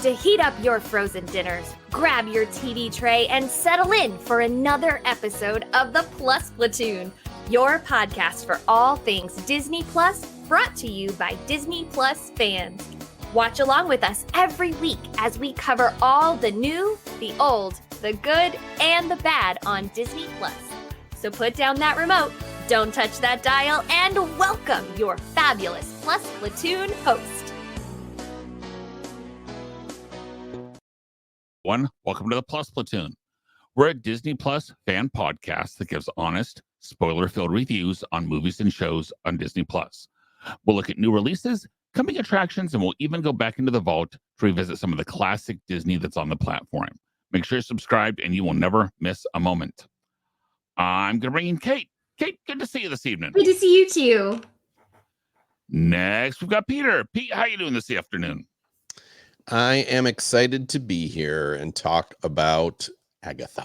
to heat up your frozen dinners, grab your TV tray, and settle in for another episode of the Plus Platoon, your podcast for all things Disney Plus, brought to you by Disney Plus fans. Watch along with us every week as we cover all the new, the old, the good, and the bad on Disney Plus. So put down that remote, don't touch that dial, and welcome your fabulous Plus Platoon host. Welcome to the Plus Platoon. We're a Disney Plus fan podcast that gives honest, spoiler-filled reviews on movies and shows on Disney Plus. We'll look at new releases, coming attractions, and we'll even go back into the vault to revisit some of the classic Disney that's on the platform. Make sure you're subscribed and you will never miss a moment. I'm going to bring in Kate. Kate, good to see you this evening. Good to see you too. Next, we've got Peter. Pete, how you doing this afternoon? I am excited to be here and talk about Agatha.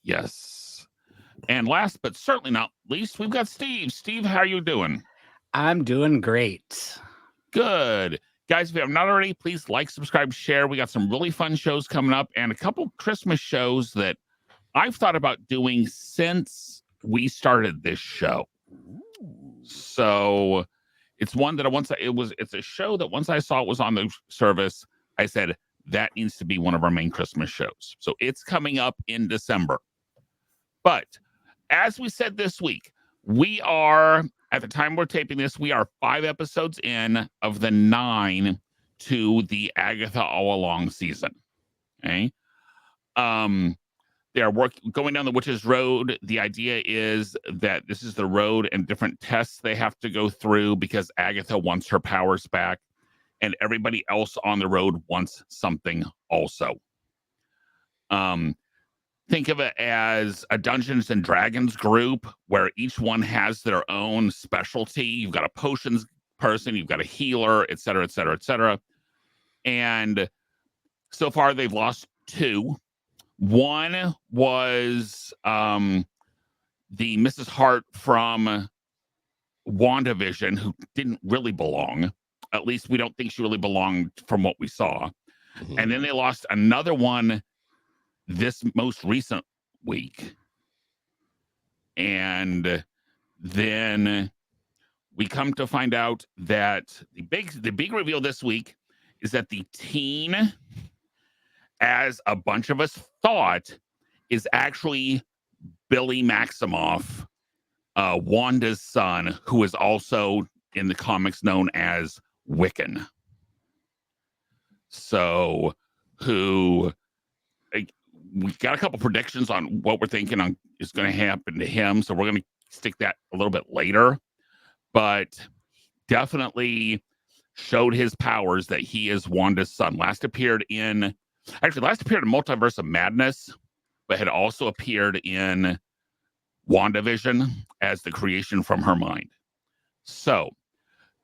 Yes. And last but certainly not least, we've got Steve. Steve, how are you doing? I'm doing great. Good. Guys, if you have not already, please like, subscribe, share. We got some really fun shows coming up and a couple Christmas shows that I've thought about doing since we started this show. So it's one that it's a show that once I saw it was on the service, I said, that needs to be one of our main Christmas shows. So it's coming up in December. But as we said this week, we are, at the time we're taping this, we are 5 episodes in of the 9 to the Agatha All Along season. Okay. They are going down the witch's road. The idea is that this is the road and different tests they have to go through because Agatha wants her powers back and everybody else on the road wants something also. Think of it as a Dungeons and Dragons group where each one has their own specialty. You've got a potions person, you've got a healer, et cetera, et cetera, et cetera. And so far they've lost 2. One was the Mrs. Hart from WandaVision, who didn't really belong. At least we don't think she really belonged from what we saw. Mm-hmm. And then they lost another one this most recent week. And then we come to find out that the big reveal this week is that the teen, as a bunch of us thought, is actually Billy Maximoff, Wanda's son, who is also in the comics known as Wiccan. So, we got a couple predictions on what we're thinking on is going to happen to him. So we're going to stick that a little bit later, but definitely showed his powers that he is Wanda's son. Last appeared in Multiverse of Madness, but had also appeared in WandaVision as the creation from her mind. So,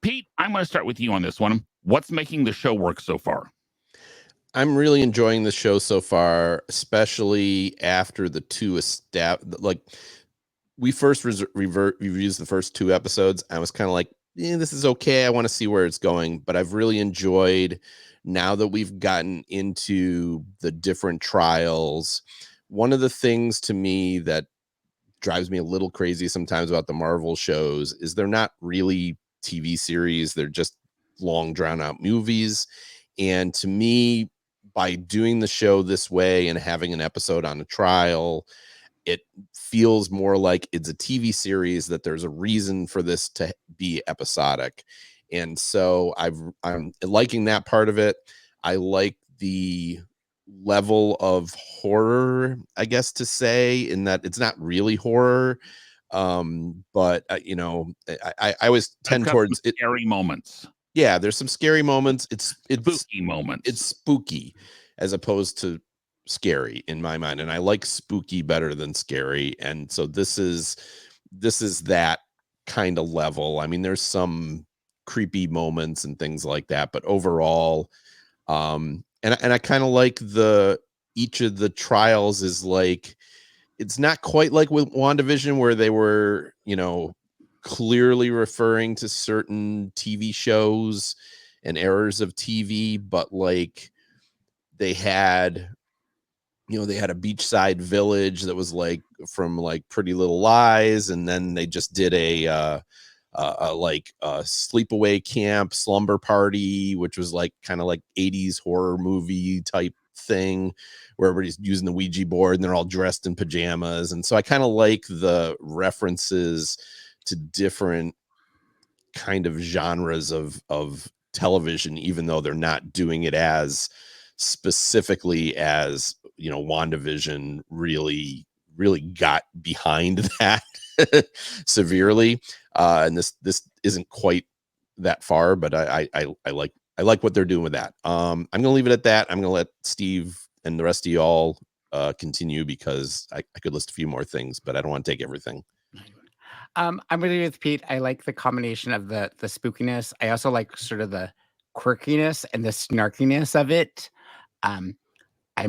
Pete, I'm going to start with you on this one. What's making the show work so far? I'm really enjoying the show so far, especially after the 2 we first reviewed the first 2 episodes. I was kind of like, this is okay. I want to see where it's going, but I've really enjoyed now that we've gotten into the different trials. One of the things to me that drives me a little crazy sometimes about the Marvel shows is they're not really TV series. They're just long drawn out movies. And to me, by doing the show this way and having an episode on a trial, it feels more like it's a TV series, that there's a reason for this to be episodic. And so I'm liking that part of it. I like the level of horror, I guess to say, in that it's not really horror. But I always tend towards scary moments. Yeah, there's some scary moments. It's spooky moments. It's spooky as opposed to scary in my mind. And I like spooky better than scary. And so this is that kind of level. I mean, there's some creepy moments and things like that, but overall, and I kind of like each of the trials is like, it's not quite like with WandaVision where they were, clearly referring to certain TV shows. and errors of TV, but like they had a beachside village that was like from like Pretty Little Lies, and then they just did a sleepaway camp slumber party, which was like kind of like 80s horror movie type thing where everybody's using the Ouija board and they're all dressed in pajamas. And so I kind of like the references to different kind of genres of television, even though they're not doing it as specifically as WandaVision really got behind that severely. And this isn't quite that far, but I like what they're doing with that. I'm gonna leave it at that. I'm gonna let Steve and the rest of y'all continue, because I could list a few more things, but I don't want to take everything. I'm really with Pete. I like the combination of the spookiness. I also like sort of the quirkiness and the snarkiness of it. I'm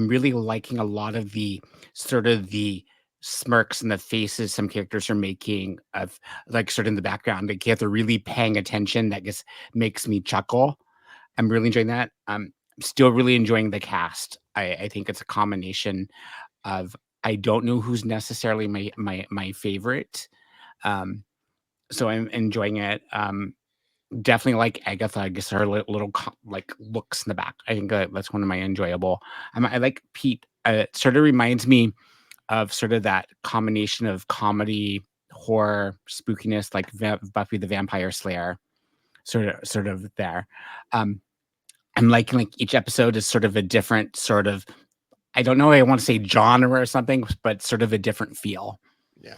really liking a lot of the sort of the smirks and the faces some characters are making, of like sort of in the background. Like you have to really paying attention. That just makes me chuckle. I'm really enjoying that. I'm still really enjoying the cast. I think it's a combination of, I don't know who's necessarily my favorite. So I'm enjoying it. Definitely like Agatha. I guess her little like looks in the back. I think that's one of my enjoyable. I like Pete. It sort of reminds me of sort of that combination of comedy, horror, spookiness, like Buffy the Vampire Slayer, sort of there. I'm liking like each episode is sort of a different sort of, I don't know, I want to say genre or something, but sort of a different feel. Yeah.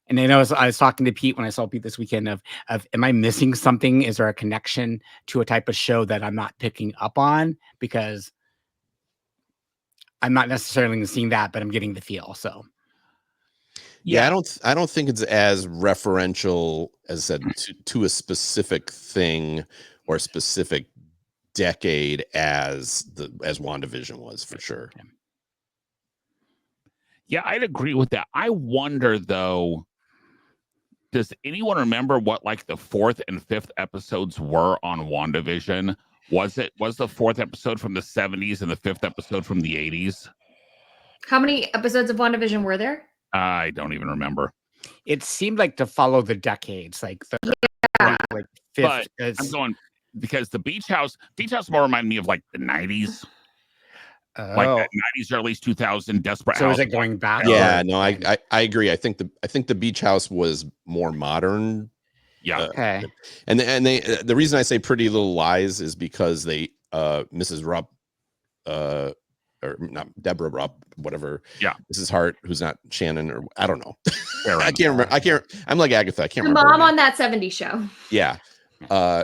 And I know I was talking to Pete when I saw Pete this weekend of am I missing something? Is there a connection to a type of show that I'm not picking up on? Because I'm not necessarily seeing that, but I'm getting the feel. So yeah, I don't think it's as referential as said to a specific thing or a specific decade as WandaVision was, for sure. Yeah, I'd agree with that. I wonder though, does anyone remember what like the 4th and 5th episodes were on WandaVision? Was the 4th episode from the 70s and the 5th episode from the 80s? How many episodes of WandaVision were there? I don't even remember. it seemed like to follow the decades, like the like But fifth. I'm going because the Beach House more reminded me of like the 90s. Like that 90s, early 2000 Desperate So House. is it going back? Yeah, no, I agree. I think the Beach House was more modern. Yeah. Okay. And they the reason I say Pretty Little Lies is because they Mrs. Rupp or not Deborah Rupp, whatever. Yeah. Mrs. Hart, who's not Shannon, or I don't know. Right. I can't remember. I'm like Agatha. I can't The remember. mom on that 70s show. Yeah.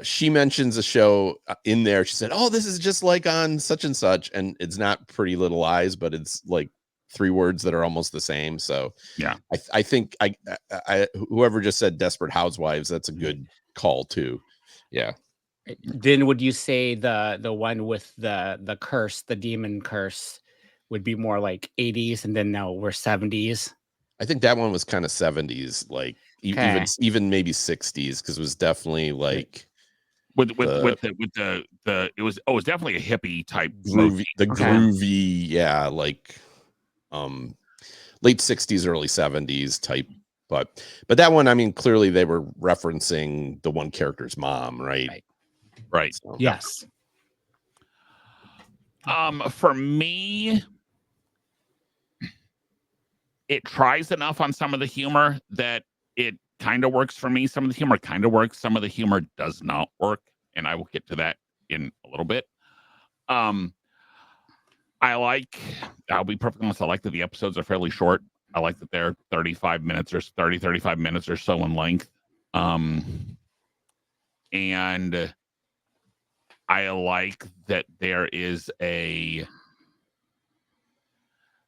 She mentions a show in there. She said, "Oh, this is just like on such and such," and it's not Pretty Little Lies, but it's like 3 words that are almost the same. So yeah, I think I whoever just said Desperate Housewives, that's a good call too. Yeah. Then would you say the one with the curse, the demon curse, would be more like 80s, and then now we're 70s? I think that one was kind of 70s, like even maybe 60s, because it was definitely like with the it was definitely a hippie type groovy, groovy, yeah, like late 60s, early 70s type. But that one, I mean, clearly they were referencing the one character's mom, right? Right. So. Yes. For me, it tries enough on some of the humor that it kind of works for me. Some of the humor kind of works. Some of the humor does not work, and I will get to that in a little bit. I'll be perfectly honest, I like that the episodes are fairly short. I like that they're 35 minutes or so in length. And I like that there is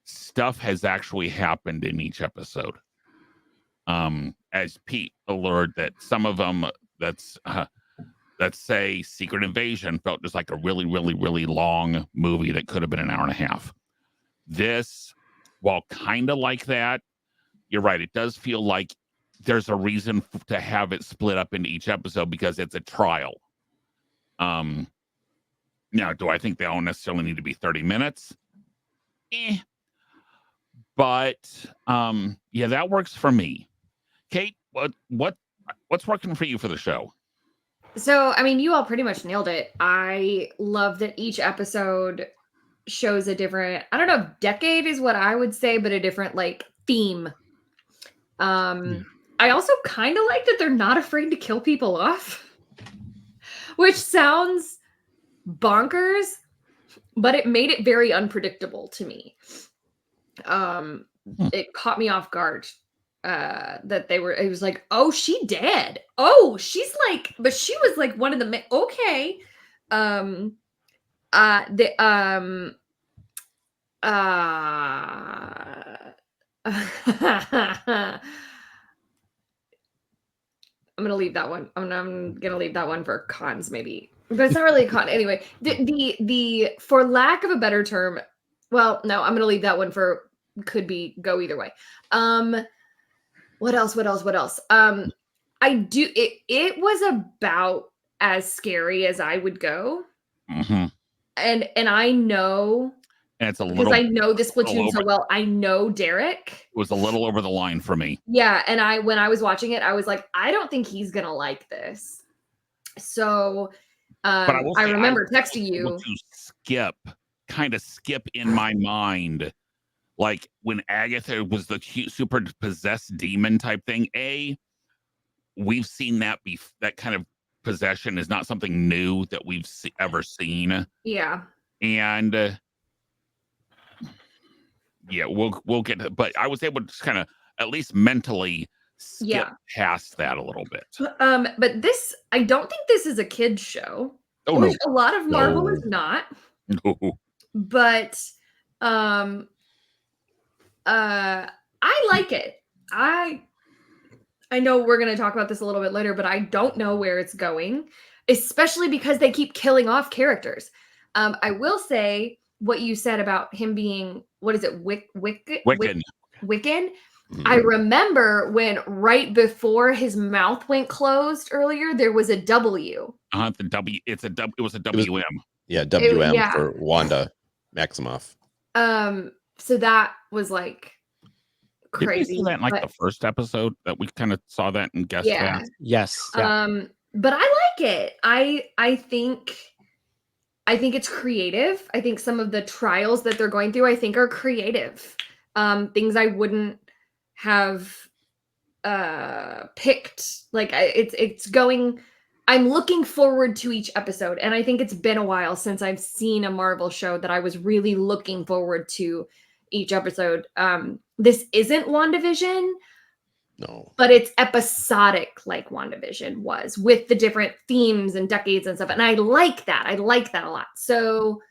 stuff has actually happened in each episode. As Pete alerted that some of them, let's say Secret Invasion, felt just like a really, really, really long movie that could have been an hour and a half. This, while kind of like that, you're right. It does feel like there's a reason to have it split up into each episode because it's a trial. Now, do I think they don't necessarily need to be 30 minutes? But yeah, that works for me. Kate, what's working for you for the show? So, I mean, you all pretty much nailed it. I love that each episode shows a different, I don't know if decade is what I would say, but a different like theme. I also kind of like that they're not afraid to kill people off, which sounds bonkers, but it made it very unpredictable to me. It caught me off guard that it was like, oh, she dead. Oh, she's like, but she was like one of the okay. I'm gonna leave that one. I'm gonna leave that one for cons, maybe, but it's not really a con anyway. The for lack of a better term, well, no, I'm gonna leave that one for could be go either way. What else? I do it was about as scary as I would go, and I know. And it's a because little I know this platoon so well. I know Derek. It was a little over the line for me. Yeah, and when I was watching it, I was like, I don't think he's gonna like this. So but I remember texting you. Kind of skip in my mind, like when Agatha was the cute, super possessed demon type thing. We've seen that that kind of possession is not something new that we've ever seen. Yeah, and. Yeah, we'll get to, but I was able to just kind of at least mentally skip past that a little bit. But this, I don't think this is a kid's show. Oh, which no. A lot of Marvel is not. No. But I like it. I know we're going to talk about this a little bit later, but I don't know where it's going, especially because they keep killing off characters. I will say what you said about him being, what is it, Wiccan. I remember when right before his mouth went closed earlier, there was a W. The W. It was a WM. Yeah, WM for Wanda Maximoff. So that was like crazy. Did we see that in like the first episode that we kind of saw that and guessed that? Yes. Yeah. But I like it. I think it's creative. I think some of the trials that they're going through, I think, are creative. Things I wouldn't have picked. Like it's going. I'm looking forward to each episode, and I think it's been a while since I've seen a Marvel show that I was really looking forward to each episode. This isn't WandaVision. No. But it's episodic like WandaVision was, with the different themes and decades and stuff. And I like that. I like that a lot. So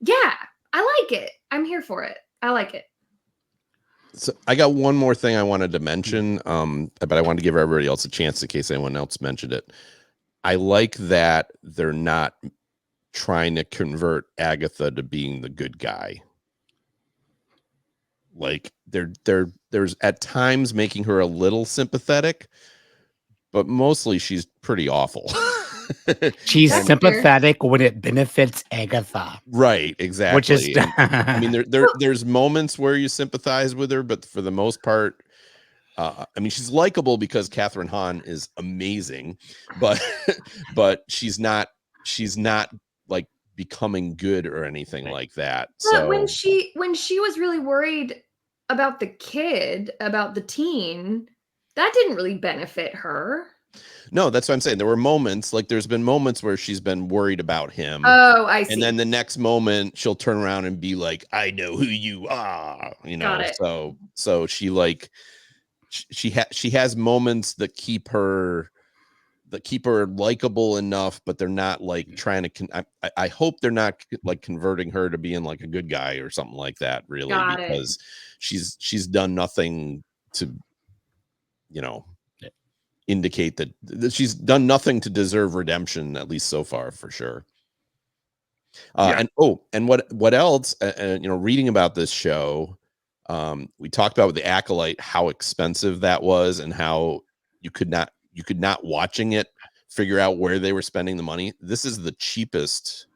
yeah, I like it. I'm here for it. I like it. So I got one more thing I wanted to mention, but I wanted to give everybody else a chance in case anyone else mentioned it. I like that they're not trying to convert Agatha to being the good guy. Like there's at times making her a little sympathetic, but mostly she's pretty awful. She's sympathetic when it benefits Agatha. Right, exactly. Which is I mean, there's moments where you sympathize with her, but for the most part, I mean, she's likable because Catherine Hahn is amazing, but she's not like becoming good or anything like that. But so when she was really worried about the kid, about the teen, that didn't really benefit her. No, that's what I'm saying. There were moments, like there's been moments where she's been worried about him. Oh, I see. And then the next moment she'll turn around and be like, I know who you are, you know. So she like she has moments that keep her likable enough, but they're not like trying to I hope they're not like converting her to being like a good guy or something like that, really. Because she's done nothing to, you know, indicate that she's done nothing to deserve redemption, at least so far, for sure. And what else, you know, reading about this show, we talked about with the Acolyte how expensive that was and how you could not watching it figure out where they were spending the money. This is the cheapest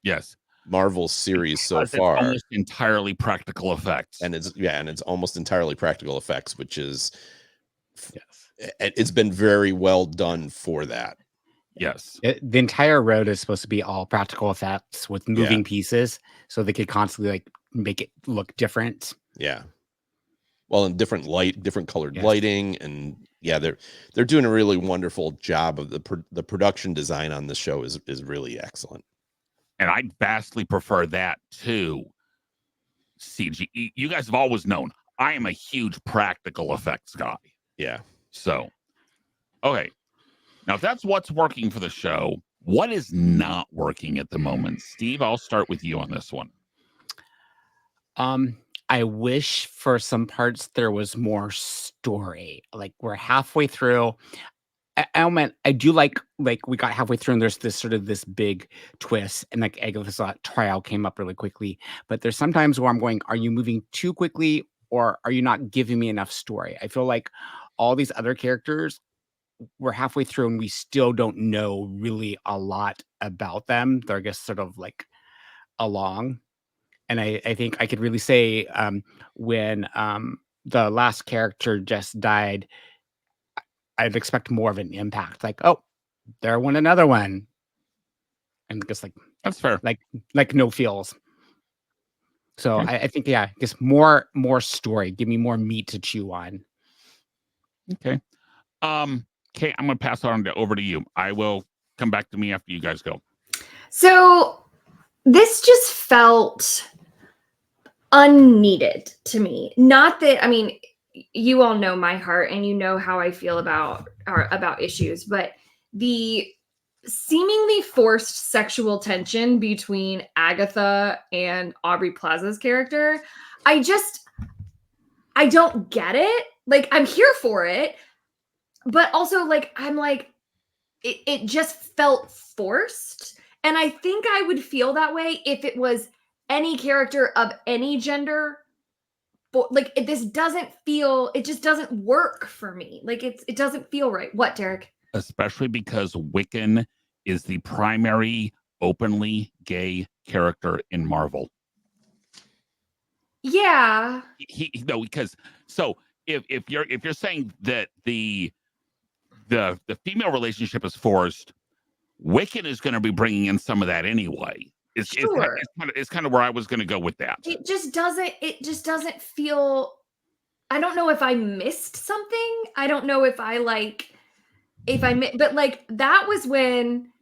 Yes. Marvel series so Because it's far, almost entirely practical effects. and it's almost entirely practical effects, which is Yes. it's been very well done for that. Yes. The entire road is supposed to be all practical effects with moving pieces, so they could constantly like make it look different. Yeah. Well, in different colored Yes. lighting, and they're doing a really wonderful job of the production design on this show is really excellent. And I vastly prefer that to CG. You guys have always known I am a huge practical effects guy. Yeah. So, okay. Now, if that's what's working for the show, what is not working at the moment? Steve, I'll start with you on this one. I wish for some parts there was more story. Like we're halfway through. I do like we got halfway through and there's this sort of this big twist and like Agatha's trial came up really quickly. But there's sometimes where I'm going, are you moving too quickly or are you not giving me enough story? I feel like all these other characters, we're halfway through and we still don't know really a lot about them. They're just sort of like along. And I think I could really say when the last character just died, I'd expect more of an impact. Like, oh, there went another one. And just like That's fair. Like no feels. So Okay. I think, just more story. Give me more meat to chew on. Okay. Kate, I'm gonna pass on over to you. I will come back to me after you guys go. So this just felt unneeded to me. Not that, I mean, you all know my heart and you know how I feel about issues, but the seemingly forced sexual tension between Agatha and Aubrey Plaza's character, I don't get it. Like, I'm here for it, but also like I'm like it just felt forced. And I think I would feel that way if it was any character of any gender. But like it just doesn't work for me. Like it doesn't feel right. What, Derek? Especially because Wiccan is the primary openly gay character in Marvel. Yeah. No, because so if you're saying that the female relationship is forced, Wiccan is going to be bringing in some of that anyway. Sure. It's kind of where I was going to go with that. It just doesn't feel. I don't know if I missed something. I don't know if I but like that was when.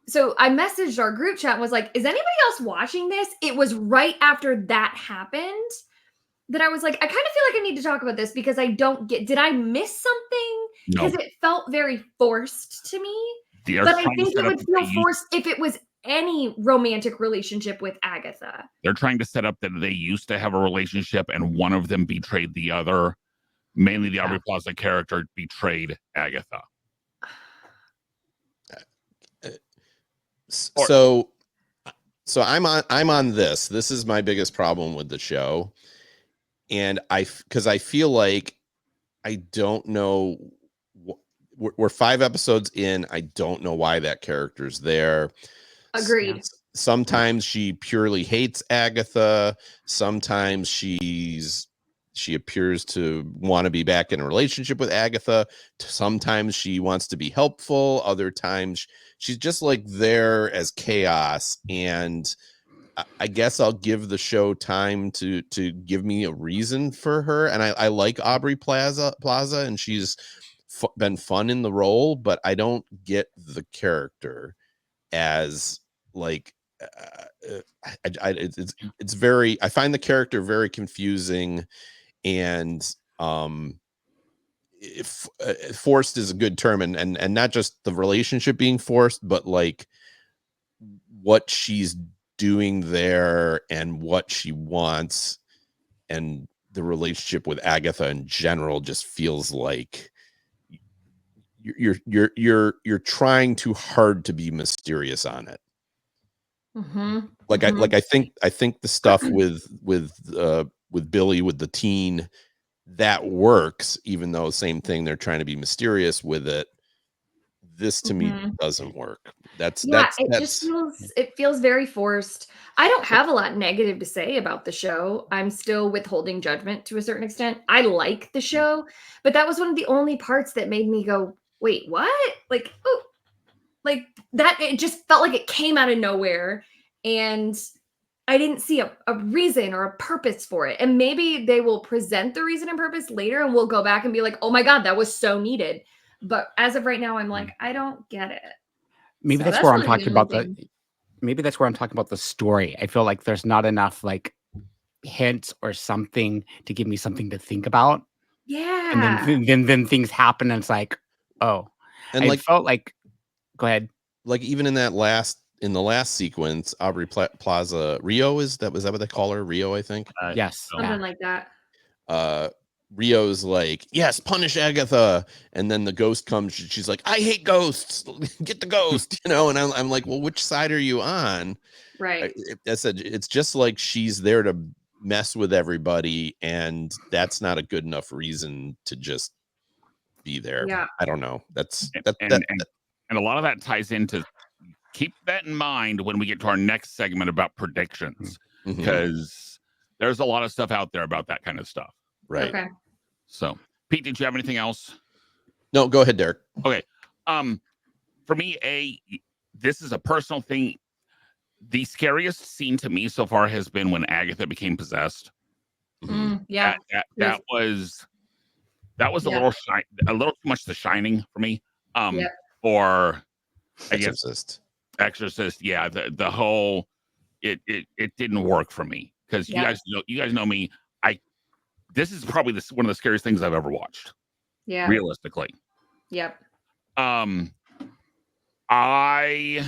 So I messaged our group chat and was like, is anybody else watching this? It was right after that happened that I was like, I kind of feel like I need to talk about this because I don't get, did I miss something? No. Because it felt very forced to me. They're But I trying to think set it up would feel forced if it was any romantic relationship with Agatha. They're trying to set up that they used to have a relationship and one of them betrayed the other. Mainly the Aubrey Plaza character betrayed Agatha. So I'm on this. This is my biggest problem with the show. And because I feel like I don't know. We're 5 episodes in. I don't know why that character's there. Agreed. Sometimes she purely hates Agatha. Sometimes she appears to want to be back in a relationship with Agatha. Sometimes she wants to be helpful. Other times she's just like there as chaos. And I guess I'll give the show time to give me a reason for her. And I like Aubrey Plaza, and she's been fun in the role, but I don't get the character as like it's very. I find the character very confusing, and forced is a good term, and not just the relationship being forced, but like what she's doing there and what she wants, and the relationship with Agatha in general just feels like you're trying too hard to be mysterious on it. I think the stuff with Billy, with the teen, that works, even though same thing, they're trying to be mysterious with it. this to me Mhm. doesn't work. That's Yeah, it just that's feels very forced. I don't have a lot negative to say about the show. I'm still withholding judgment to a certain extent. I like the show, but that was one of the only parts that made me go, "Wait, what?" Like, "Oh," like that it just felt like it came out of nowhere and I didn't see a reason or a purpose for it. And maybe they will present the reason and purpose later and we'll go back and be like, "Oh my god, that was so needed." But as of right now, I'm like, "I don't get it." Maybe So that's that's where I'm really the talking only about thing. maybe that's where I'm talking about the story. I feel like there's not enough like hints or something to give me something to think about. And then Yeah. then things happen and it's like, oh, and I felt like go ahead. like even in the last sequence, Plaza Rio is that what they call her? Rio, I think. Yes. so- Yeah. Something like that. Rio's like, yes, punish Agatha, and then the ghost comes. She's like, I hate ghosts. Get the ghost, And I'm like, well, which side are you on? Right. I said it's just like she's there to mess with everybody, and that's not a good enough reason to just be there. Yeah. I don't know. That's and, that and, that, and and a lot of that ties into keep that in mind when we get to our next segment about predictions, Mhm. because there's a lot of stuff out there about that kind of stuff. Right. Okay. So, Pete, did you have anything else? No, go ahead, Derek. Okay. For me, this is a personal thing. The scariest scene to me so far has been when Agatha became possessed. Yeah. That was a Yeah. little too much The Shining for me. Yep. Or I guess Exorcist. Exorcist. Yeah, the whole it didn't work for me because Yeah. you guys know me. This is probably one of the scariest things I've ever watched. Yeah. Realistically, Yep. I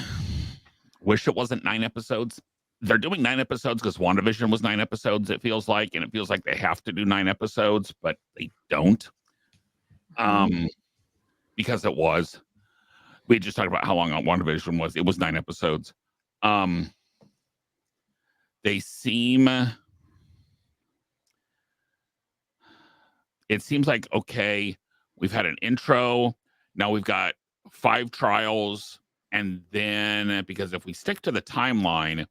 wish it wasn't 9 episodes. They're doing 9 episodes because WandaVision was 9 episodes, it feels like, and it feels like they have to do 9 episodes, but they don't. Because it was. We just talked about how long WandaVision was. It was 9 episodes. They seem. It seems like, okay, we've had an intro. Now we've got 5 trials. And then, because if we stick to the timeline,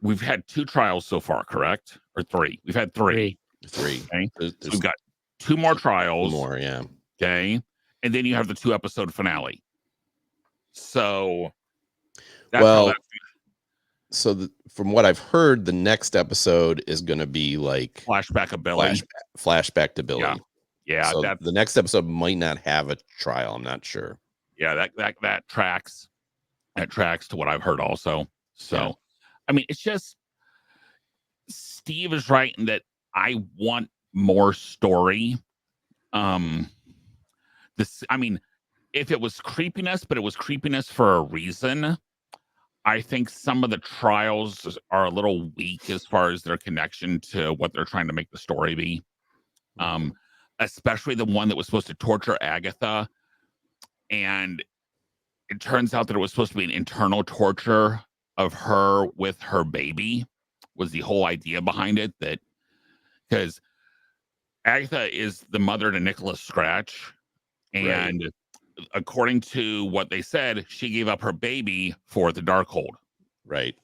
we've had 2 trials so far, correct? Or 3? We've had 3. Three. Okay. There's So we've got 2 more trials. more, yeah. Okay. And then you have the 2-episode finale. So that's Well, how that so from what I've heard, the next episode is going to be like flashback of Billy. flashback to Billy. Yeah, so that's the next episode might not have a trial. I'm not sure. yeah, that tracks. That tracks to what I've heard also. So Yeah. I mean, it's just Steve is right in that I want more story. I mean, if it was creepiness, but it was creepiness for a reason, I think some of the trials are a little weak as far as their connection to what they're trying to make the story be. Especially the one that was supposed to torture Agatha. And it turns out that it was supposed to be an internal torture of her with her baby, was the whole idea behind it. That because Agatha is the mother to Nicholas Scratch. And according to what they said, she gave up her baby for the Darkhold. Right.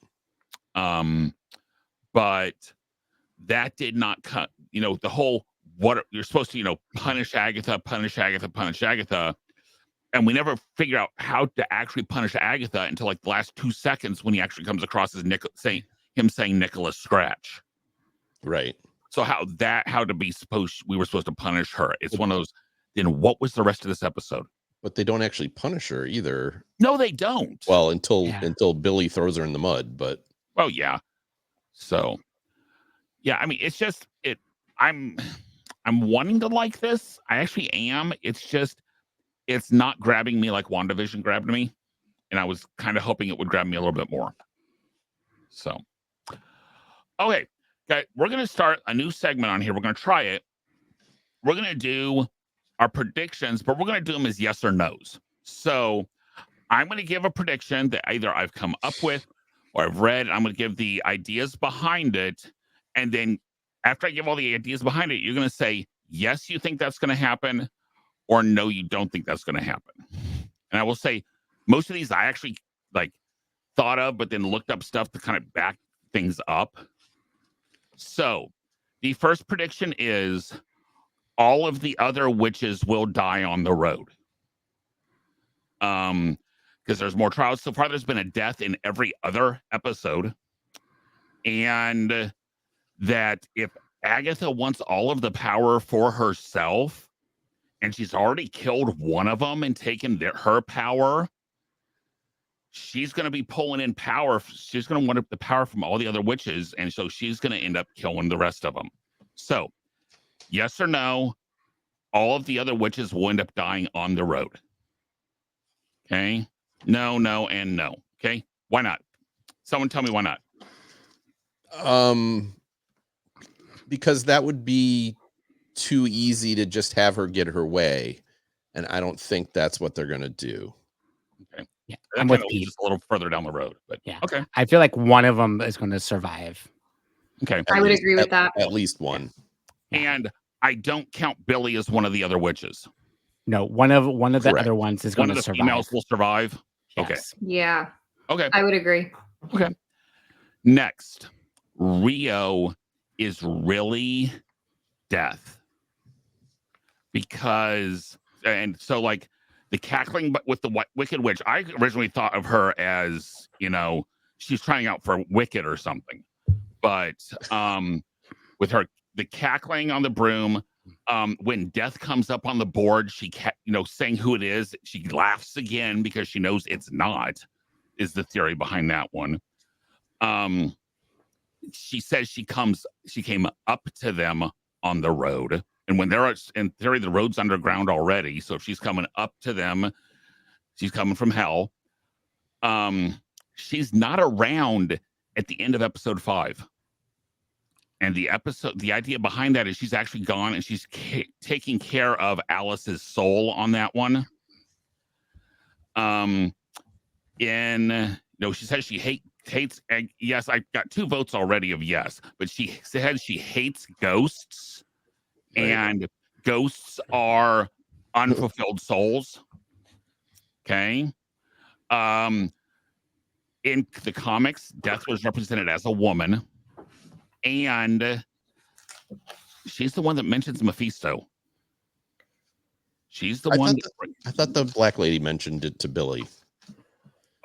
But that did not cut, the whole what you're supposed to, punish Agatha, punish Agatha, punish Agatha. And we never figure out how to actually punish Agatha until like the last 2 seconds when he actually comes across as saying Nicholas Scratch. Right. So we were supposed to punish her. It's one of those. Then what was the rest of this episode? But they don't actually punish her either. No, they don't. Well, until Billy throws her in the mud, but well, yeah. So, yeah, I mean, it's just I'm wanting to like this. I actually am. It's just it's not grabbing me like WandaVision grabbed me, and I was kind of hoping it would grab me a little bit more. So, okay, guys, we're gonna start a new segment on here. We're gonna try it. We're gonna do our predictions, but we're gonna do them as yes or no's. So, I'm gonna give a prediction that either I've come up with or I've read. I'm gonna give the ideas behind it, and then after I give all the ideas behind it, you're gonna say yes, you think that's gonna happen, or no, you don't think that's gonna happen. And I will say, most of these I actually like thought of, but then looked up stuff to kind of back things up. So the first prediction is all of the other witches will die on the road. Because there's more trials. So far, there's been a death in every other episode. And that if Agatha wants all of the power for herself, and she's already killed one of them and taken her power, she's going to be pulling in power. She's going to want the power from all the other witches. And so she's going to end up killing the rest of them. So, yes or no, all of the other witches will end up dying on the road. Okay. No, no, and no. Okay. Why not? Someone tell me why not. Because that would be too easy to just have her get her way. And I don't think that's what they're going to do. Okay. Yeah. That I'm kind with of Pete. just a little further down the road, but Yeah. okay. I feel like one of them is going to survive. Okay. I would agree with that. At least one. Yeah. And I don't count Billy as one of the other witches. No, one of the Correct. other ones is One going of to the survive. females will survive. Okay. Yes. Yeah, Okay. I would agree. Okay. Next, Rio is really death. Because, and so like the cackling, but with the Wicked Witch, I originally thought of her as, you know, she's trying out for Wicked or something. But with her, the cackling on the broom, when death comes up on the board, she saying who it is, she laughs again because she knows it's not, is the theory behind that one. She says she came up to them on the road, and when they're in theory the road's underground already, so if she's coming up to them, she's coming from hell. She's not around at the end of episode 5. And the idea behind that is she's actually gone and she's taking care of Alice's soul on that one. She says she hates. Yes, I got 2 votes already of yes, but she said she hates ghosts, Right. and ghosts are unfulfilled souls. Okay. In the comics, death was represented as a woman. And she's the one that mentions Mephisto. She's the one. I thought the black lady mentioned it to Billy.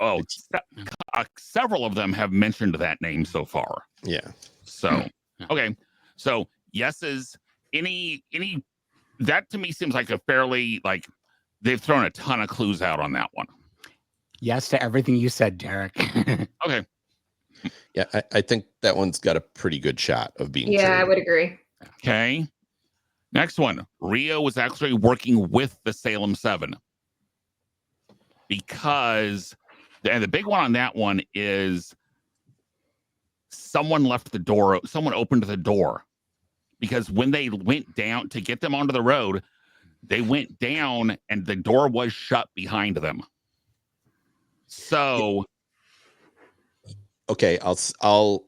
Oh, several of them have mentioned that name so far. Yeah. So, okay. So, yeses. Any that to me seems like a fairly, like, they've thrown a ton of clues out on that one. Yes to everything you said, Derek. Okay. Yeah, I think that one's got a pretty good shot of being Yeah, true. I would agree. Okay. Next one. Rio was actually working with the Salem 7 because, and the big one on that one is someone opened the door, because when they went down to get them onto the road, they went down and the door was shut behind them. So, Okay, I'll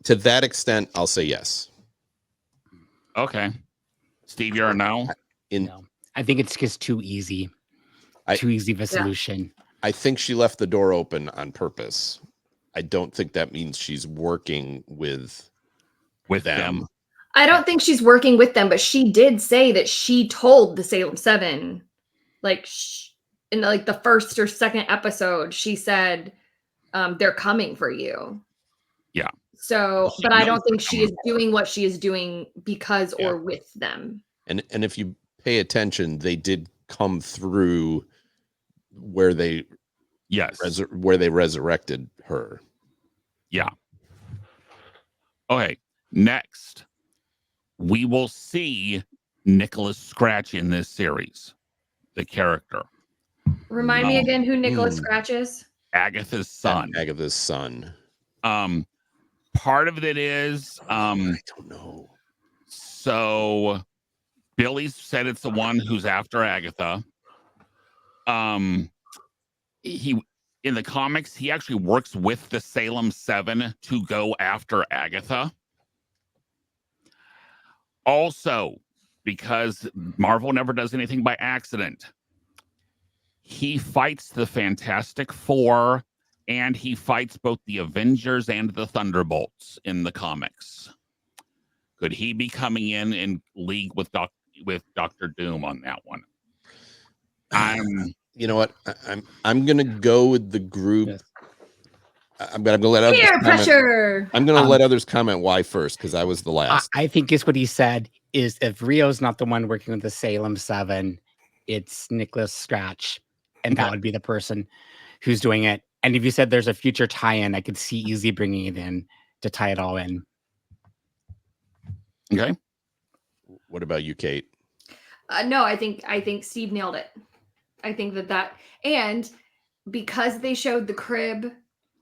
to that extent, I'll say yes. okay. Steve, you're a no? No, I think it's just too easy. Too easy of a solution. I think she left the door open on purpose. I don't think that means she's working with them. I don't think she's working with them, but she did say that she told the Salem 7, like, in like the first or second episode, she said, they're coming for you. Yeah. So, She but I knows don't think they're she coming is doing what she is doing because or with them. And if you pay attention, they did come through where they resurrected her. Yeah. Okay. Next, we will see Nicholas Scratch in this series, the character. Remind me again who Nicholas Scratch is? Agatha's son. Agatha's son. Part of it is I don't know. So Billy said it's the one who's after Agatha. He, in the comics, he actually works with the Salem 7 to go after Agatha. Also, because Marvel never does anything by accident. He fights the Fantastic Four, and he fights both the Avengers and the Thunderbolts in the comics. Could he be coming in league with Doctor Doom on that one? You know what? I'm gonna go with the group. Yes. I'm gonna let others Peer comment. pressure. I'm gonna let others comment why first, because I was the last. I think is what he said is if Rio's not the one working with the Salem 7, it's Nicholas Scratch, and that would be the person who's doing it. And if you said there's a future tie-in, I could see easily bringing it in to tie it all in. Okay. What about you, Kate? No, I think Steve nailed it. I think that and because they showed the crib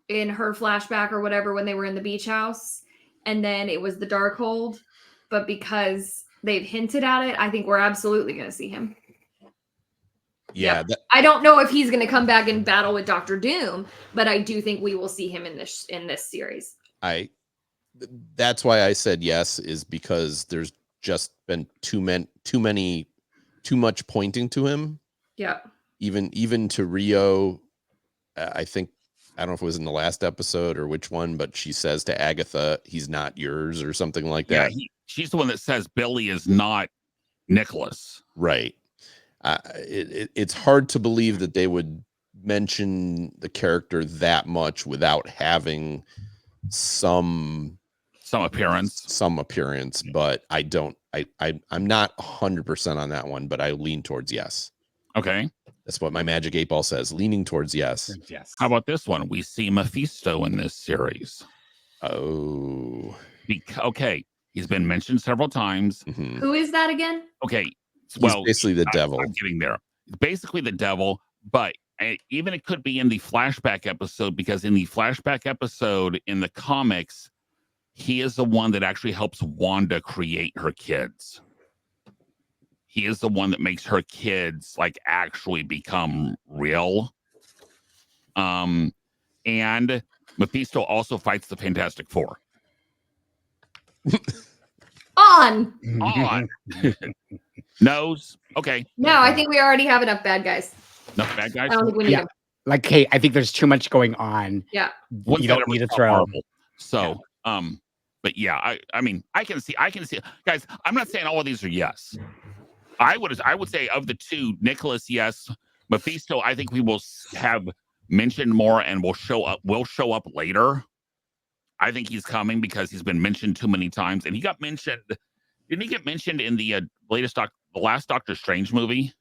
in her flashback or whatever when they were in the beach house, and then it was the Darkhold, but because they've hinted at it, I think we're absolutely going to see him. Yeah, Yep. I don't know if he's going to come back and battle with Doctor Doom, but I do think we will see him in this series. That's why I said yes, is because there's just been too much pointing to him. Yeah. Even to Rio, I think, I don't know if it was in the last episode or which one, but she says to Agatha, he's not yours or something like that. She's the one that says Billy is not Nicholas. Right. It's hard to believe that they would mention the character that much without having some appearance, but I'm not 100% on that one, but I lean towards yes. Okay. That's what my Magic 8 Ball says, leaning towards yes. Yes. How about this one? We see Mephisto in this series. Oh. Okay. He's been mentioned several times. Mm-hmm. Who is that again? Okay. He's basically the devil. I'm getting there. Basically the devil, but even it could be in the flashback episode, because in the flashback episode in the comics, he is the one that actually helps Wanda create her kids. He is the one that makes her kids like actually become real. And Mephisto also fights the Fantastic Four. On. Nose. Okay. No, I think we already have enough bad guys. Enough bad guys. I don't think we need them. Like, hey, I think there's too much going on. Yeah. You don't need to throw. Marvel. So, but yeah, I mean, I can see, guys. I'm not saying all of these are yes. I would say of the two, Nicholas, yes. Mephisto, I think we will have mentioned more and will show up later. I think he's coming because he's been mentioned too many times, and he got mentioned. Didn't he get mentioned in the the last Doctor Strange movie?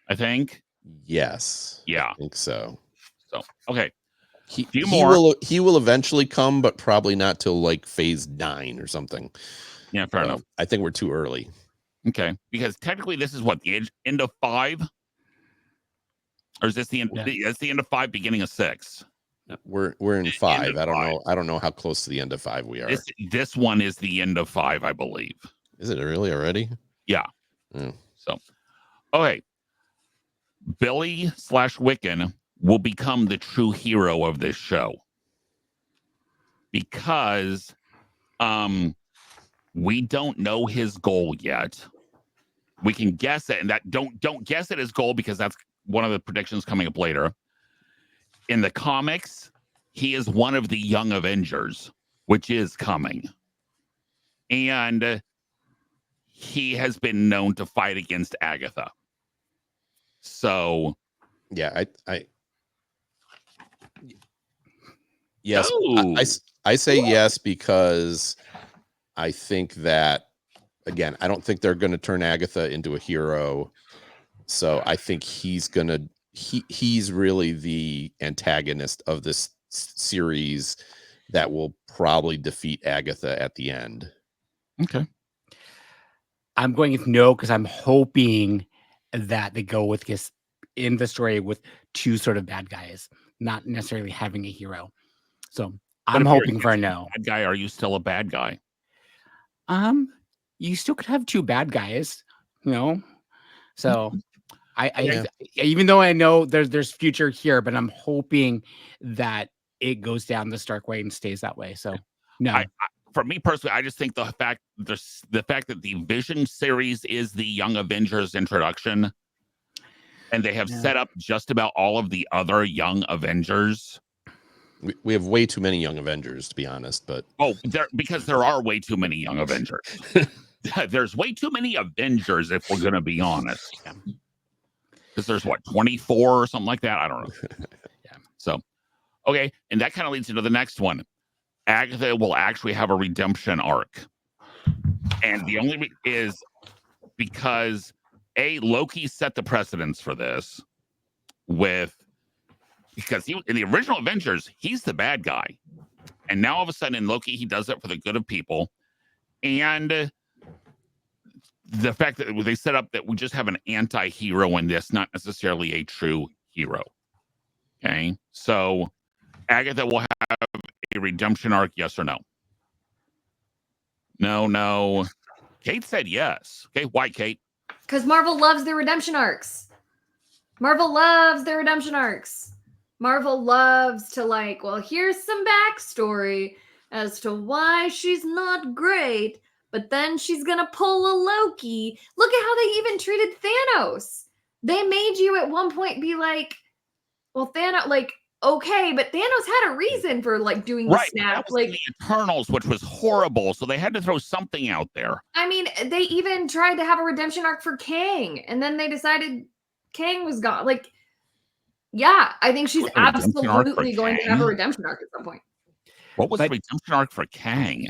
I think. Yes. Yeah. I think so. So okay. He will eventually come, but probably not till like phase 9 or something. Yeah, fair enough. I think we're too early. Okay, because technically this is what, the end of 5, or is this the end? Yeah. It's the end of 5, beginning of 6. We're in 5. I don't know how close to the end of 5 we are. This one is the end of 5, I believe. Is it really already? Yeah. Mm. So, okay. Billy / Wiccan will become the true hero of this show, because we don't know his goal yet. We can guess it, and that don't guess at his goal, because that's one of the predictions coming up later. In the comics, he is one of the Young Avengers, which is coming. And he has been known to fight against Agatha. So, yeah, yes, I say yes, because I think that, again, I don't think they're going to turn Agatha into a hero. So I think he's really the antagonist of this series that will probably defeat Agatha at the end. Okay. I'm going with no, because I'm hoping that they go with this in the story with two sort of bad guys, not necessarily having a hero. So I'm hoping for a no. Bad guy, are you still a bad guy? You still could have two bad guys, you know. So I even though I know there's future here, but I'm hoping that it goes down the Stark way and stays that way. So no. for me personally, I just think the fact that the Vision series is the Young Avengers introduction, and they have set up just about all of the other Young Avengers. We have way too many Young Avengers, to be honest. But because there are way too many Young Avengers. There's way too many Avengers, if we're going to be honest. Because there's 24 or something like that. I don't know. So, okay, and that kind of leads into the next one. Agatha will actually have a redemption arc, and the only is because Loki set the precedence for this because in the original Avengers, he's the bad guy. And now all of a sudden in Loki, he does it for the good of people. And the fact that they set up that we just have an anti-hero in this, not necessarily a true hero. Okay. So Agatha will have a redemption arc, yes or no? No. Kate said yes. Okay. Why, Kate? Because Marvel loves their redemption arcs. Marvel loves their redemption arcs. Marvel loves to here's some backstory as to why she's not great, but then she's gonna pull a Loki. Look at how they even treated Thanos. They made you at one point be like, well, Thanos, okay, but Thanos had a reason for doing the snap. That was the Eternals, which was horrible, so they had to throw something out there. I mean, they even tried to have a redemption arc for Kang, and then they decided Kang was gone. Yeah, I think she's absolutely going to have a redemption arc at some point. What was the redemption arc for Kang?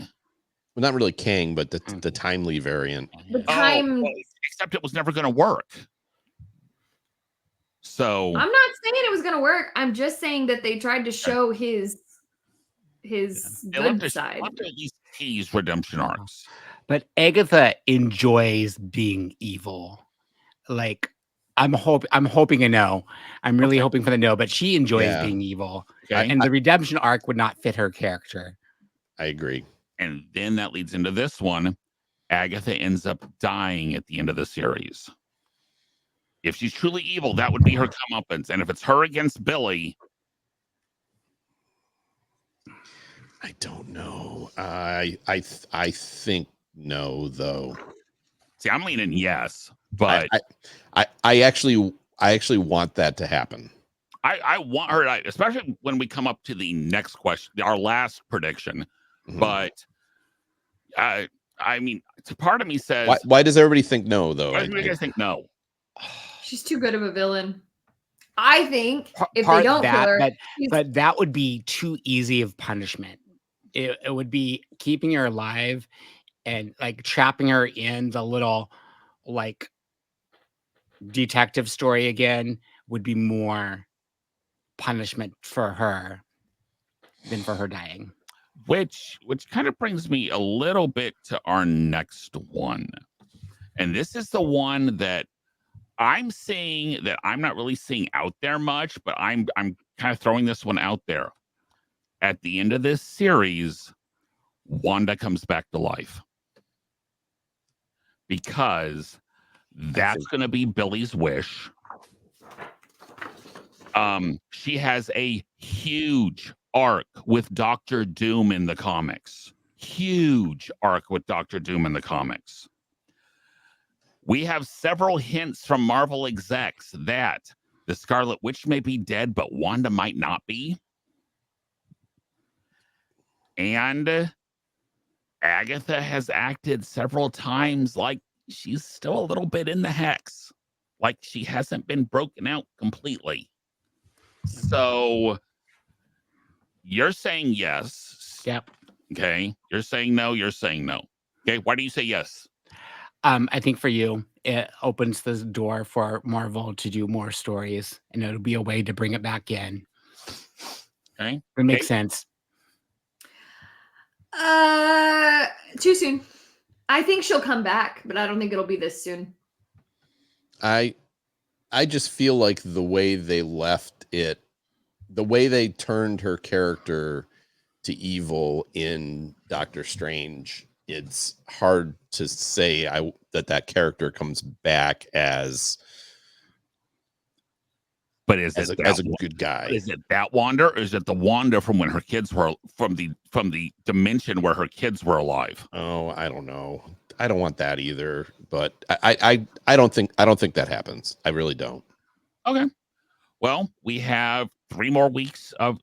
Well, not really Kang, but the timely variant. Except it was never going to work. So I'm not saying it was going to work. I'm just saying that they tried to show his good side. At least tease redemption arcs. But Agatha enjoys being evil. I'm hoping a no. I'm really hoping for the no, but she enjoys being evil. Okay. And the redemption arc would not fit her character. I agree. And then that leads into this one. Agatha ends up dying at the end of the series. If she's truly evil, that would be her comeuppance. And if it's her against Billy, I don't know. I think no, though. See, I'm leaning yes, but I actually want that to happen. I want her, especially when we come up to the next question, our last prediction. Mm-hmm. But I mean, part of me says, why does everybody think no, though? Why do you guys think no? She's too good of a villain. I think if they don't kill her, but that would be too easy of punishment. It would be keeping her alive and trapping her in the little detective story again would be more punishment for her than for her dying. Which kind of brings me a little bit to our next one. And this is the one that I'm seeing that I'm not really seeing out there much, but I'm kind of throwing this one out there. At the end of this series, Wanda comes back to life. Because that's going to be Billy's wish. She has a huge arc with Doctor Doom in the comics. Huge arc with Doctor Doom in the comics. We have several hints from Marvel execs that the Scarlet Witch may be dead, but Wanda might not be. And Agatha has acted several times like she's still a little bit in the hex. Like she hasn't been broken out completely. So you're saying yes. Yep. Okay. You're saying no. You're saying no. Okay. Why do you say yes? I think for you, it opens the door for Marvel to do more stories, and it'll be a way to bring it back in. Okay. It makes sense. Too soon. I think she'll come back, but I don't think it'll be this soon. I just feel like the way they left it, the way they turned her character to evil in Doctor Strange, it's hard to say that character comes back as But is as it a good guy. Is it that Wanda, or is it the Wanda from when her kids were from the dimension where her kids were alive? Oh, I don't know. I don't want that either. But I don't think that happens. I really don't. Okay. Well, we have 3 more weeks of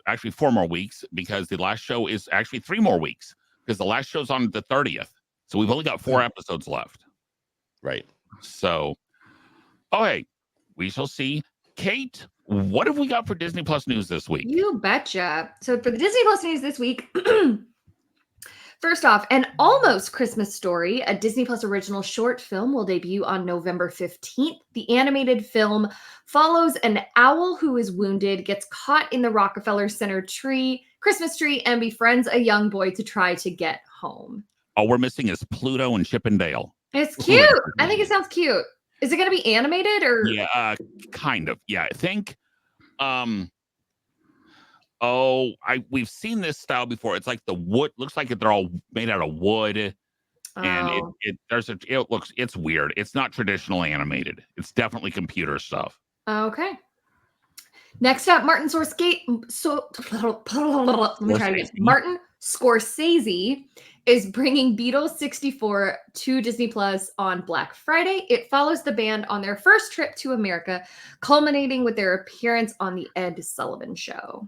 actually 4 more weeks, because the last show is actually 3 more weeks, because the last show's on the 30th. So we've only got 4 episodes left. Right. So, okay, we shall see. Kate, what have we got for Disney Plus news this week? You betcha. So for the Disney Plus news this week, first off, an almost Christmas story, a Disney Plus original short film, will debut on November 15th. The animated film follows an owl who is wounded, gets caught in the Rockefeller Center Christmas tree, and befriends a young boy to try to get home. All we're missing is Pluto and Chip and Dale. It's cute. I think it sounds cute. Is it going to be animated or? Yeah, kind of. Yeah, I think. We've seen this style before. It's like the wood looks like they're all made out of wood, and it's weird. It's not traditional animated. It's definitely computer stuff. Okay. Next up, Martin Scorsese is bringing Beatles 64 to Disney Plus on Black Friday. It follows the band on their first trip to America, culminating with their appearance on the Ed Sullivan Show.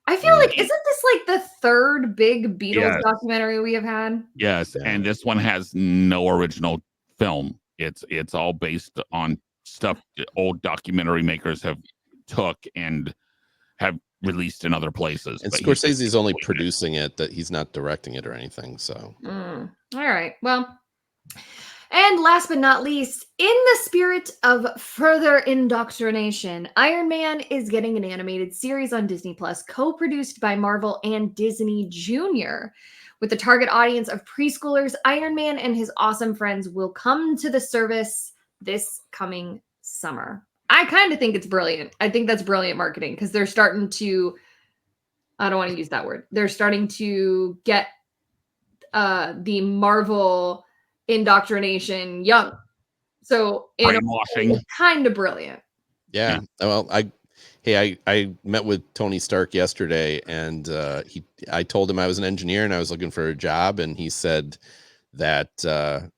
I feel like, isn't this like the third big Beatles documentary we have had? Yes, and this one has no original film. It's all based on stuff old documentary makers have took and have released in other places. And Scorsese's only producing it, that he's not directing it or anything. So, all right. Well, and last but not least, in the spirit of further indoctrination, Iron Man is getting an animated series on Disney Plus, co-produced by Marvel and Disney Junior. With the target audience of preschoolers, Iron Man and his awesome friends will come to the service this coming summer. I kind of think it's brilliant. I think that's brilliant marketing, because they're starting to, I don't want to use that word. They're starting to get the Marvel indoctrination young. So brainwashing. It's kind of brilliant. Yeah. Well, I met with Tony Stark yesterday, and I told him I was an engineer and I was looking for a job, and he said that that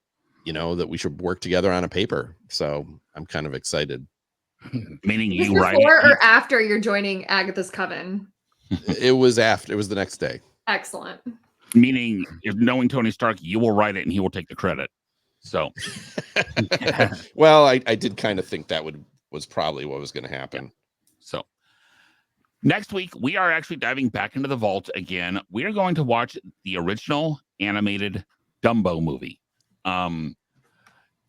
we should work together on a paper. So I'm kind of excited. Meaning you right before or after you're joining Agatha's coven? It was after. It was the next day. Excellent. Meaning, if knowing Tony Stark, you will write it and he will take the credit. So, well, I did kind of think that was probably what was going to happen. Yeah. So, next week we are actually diving back into the vault again. We are going to watch the original animated Dumbo movie.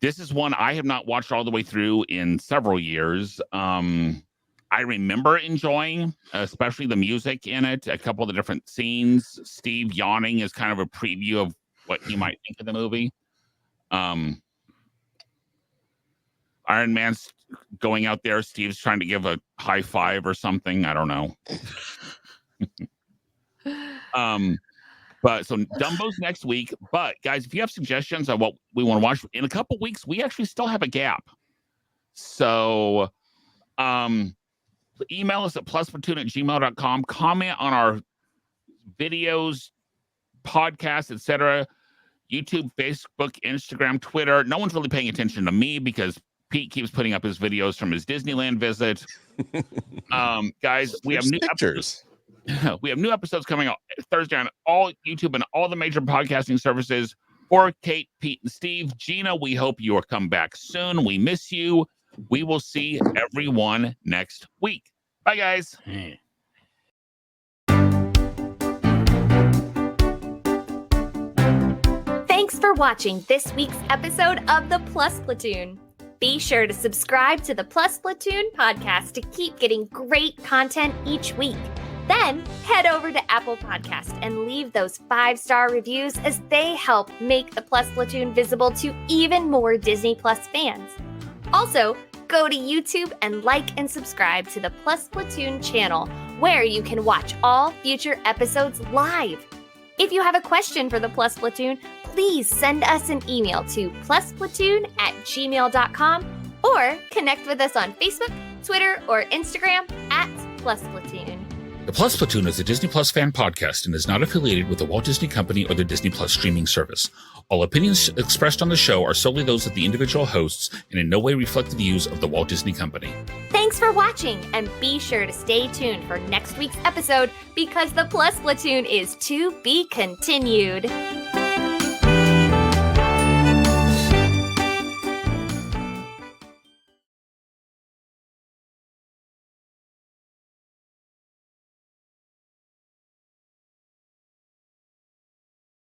This is one I have not watched all the way through in several years. I remember enjoying, especially the music in it, a couple of the different scenes. Steve yawning is kind of a preview of what you might think of the movie. Iron Man's going out there. Steve's trying to give a high five or something. I don't know. But so Dumbo's next week. But guys, if you have suggestions on what we want to watch in a couple weeks, we actually still have a gap. So email us at plusplatoon@gmail.com. Comment on our videos, podcasts, etc. YouTube, Facebook, Instagram, Twitter. No one's really paying attention to me because Pete keeps putting up his videos from his Disneyland visit. Guys, we have new pictures. We have new episodes coming out Thursday on all YouTube and all the major podcasting services. For Kate, Pete, and Steve, Gina, we hope you will come back soon. We miss you. We will see everyone next week. Bye, guys. Thanks for watching this week's episode of the Plus Platoon. Be sure to subscribe to the Plus Platoon podcast to keep getting great content each week. Then head over to Apple Podcast and leave those 5-star reviews, as they help make the Plus Platoon visible to even more Disney Plus fans. Also, go to YouTube and like and subscribe to the Plus Platoon channel, where you can watch all future episodes live. If you have a question for the Plus Platoon, please send us an email to plusplatoon@gmail.com or connect with us on Facebook, Twitter or Instagram at +Platoon. The Plus Platoon is a Disney Plus fan podcast and is not affiliated with the Walt Disney Company or the Disney Plus streaming service. All opinions expressed on the show are solely those of the individual hosts and in no way reflect the views of the Walt Disney Company. Thanks for watching, and be sure to stay tuned for next week's episode because the Plus Platoon is to be continued.